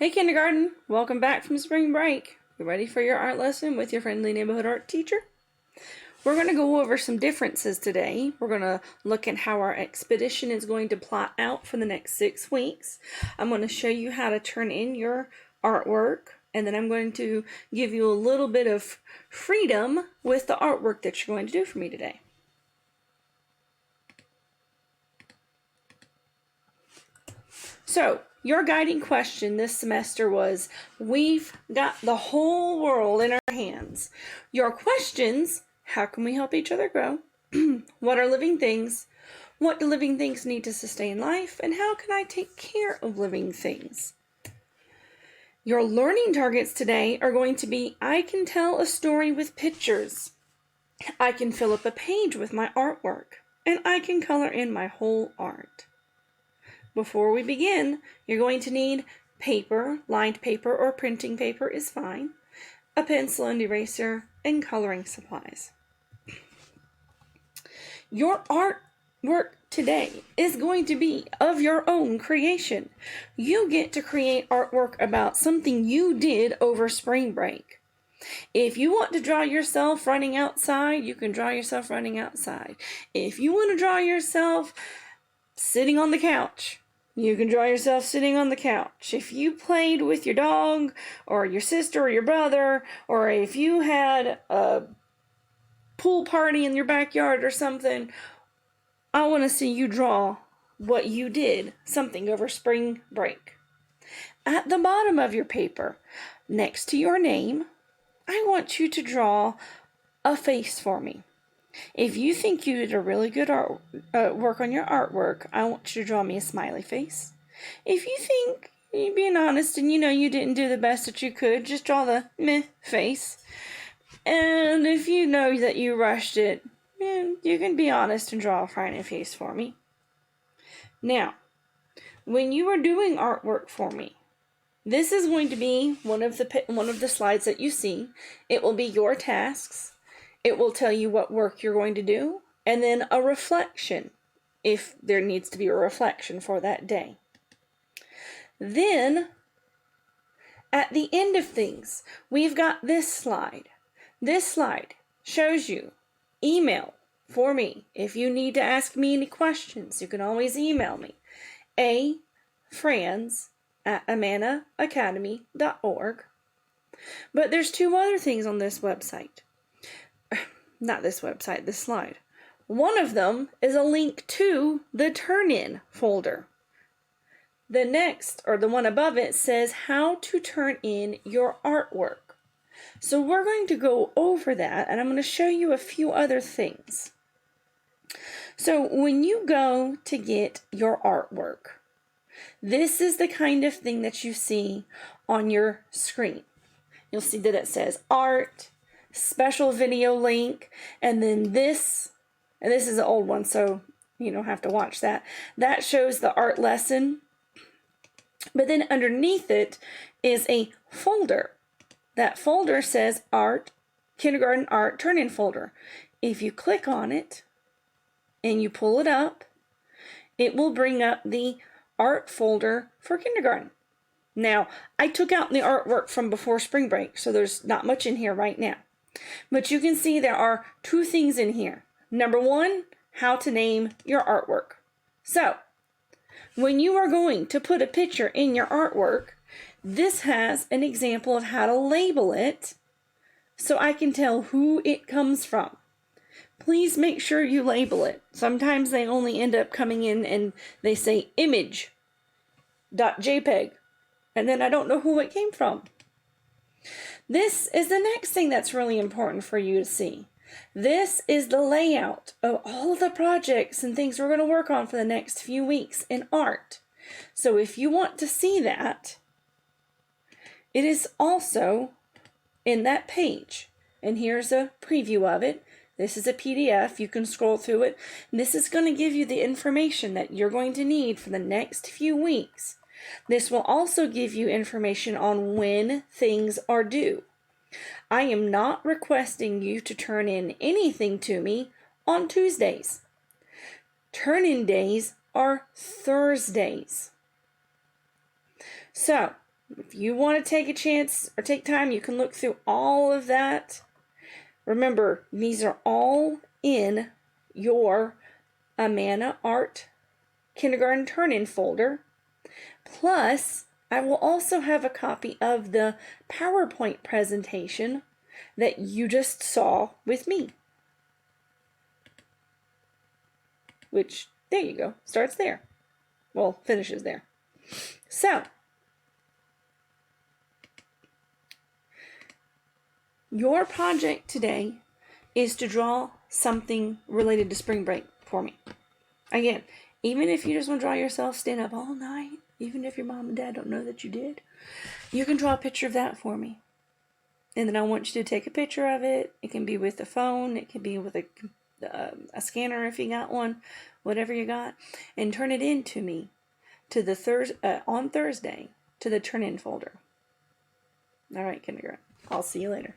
Hey kindergarten, welcome back from spring break. You ready for your art lesson with your friendly neighborhood art teacher? We're going to go over some differences today. We're going to look at how our expedition is going to plot out for the next 6 weeks. I'm going to show you how to turn in your artwork, and then I'm going to give you a little bit of freedom with the artwork that you're going to do for me today. So, your guiding question this semester was, we've got the whole world in our hands. Your questions: how can we help each other grow? What are living things? What do living things need to sustain life? And how can I take care of living things? Your learning targets today are going to be, I can tell a story with pictures. I can fill up a page with my artwork. And I can color in my whole art. Before we begin, you're going to need paper, lined paper or printing paper is fine, a pencil and eraser, and coloring supplies. Your artwork today is going to be of your own creation. You get to create artwork about something you did over spring break. If you want to draw yourself running outside, you can draw yourself running outside. If you want to draw yourself sitting on the couch, you can draw yourself sitting on the couch. If you played with your dog or your sister or your brother, or if you had a pool party in your backyard or something, I want to see you draw what you did, something over spring break. At the bottom of your paper, next to your name, I want you to draw a face for me. If you think you did a really good work on your artwork, I want you to draw me a smiley face. If you think you're being honest and you know you didn't do the best that you could, just draw the meh face. And if you know that you rushed it, you can be honest and draw a frowny face for me. Now, when you are doing artwork for me, this is going to be one of the slides that you see. It will be your tasks. It will tell you what work you're going to do, and then a reflection, if there needs to be a reflection for that day. Then, at the end of things, we've got this slide. This slide shows you email for me. If you need to ask me any questions, you can always email me. franz@amanaacademy.org. But there's 2 other things on this website. Not this website, this slide. One of them is a link to the turn-in folder. The next, or the one above it, says how to turn in your artwork. So we're going to go over that, and I'm going to show you a few other things. So when you go to get your artwork, this is the kind of thing that you see on your screen. You'll see that it says art, special video link, and then this, and this is an old one, so you don't have to watch that. That shows the art lesson, but then underneath it is a folder. That folder says art, kindergarten art turn-in folder. If you click on it and you pull it up, it will bring up the art folder for kindergarten. Now, I took out the artwork from before spring break, so there's not much in here right now. But you can see there are 2 things in here. Number 1, how to name your artwork. So, when you are going to put a picture in your artwork, this has an example of how to label it so I can tell who it comes from. Please make sure you label it. Sometimes they only end up coming in and they say image.jpg, and then I don't know who it came from. This is the next thing that's really important for you to see. This is the layout of all of the projects and things we're going to work on for the next few weeks in art. So if you want to see that, it is also in that page. And here's a preview of it. This is a PDF. You can scroll through it. This is going to give you the information that you're going to need for the next few weeks. This will also give you information on when things are due. I am not requesting you to turn in anything to me on Tuesdays. Turn-in days are Thursdays. So, If you want to take a chance or take time, you can look through all of that. Remember, these are all in your Amana Art Kindergarten Turn-In folder. Plus, I will also have a copy of the PowerPoint presentation that you just saw with me. Which, there you go, starts there. Well, finishes there. So, your project today is to draw something related to spring break for me. Again, even if you just want to draw yourself stand up all night, even if your mom and dad don't know that you did, you can draw a picture of that for me. And then I want you to take a picture of it. It can be with a phone. It can be with a scanner if you got one, whatever you got, and turn it in to me to the on Thursday to the Turn-In folder. All right, kindergarten. I'll see you later.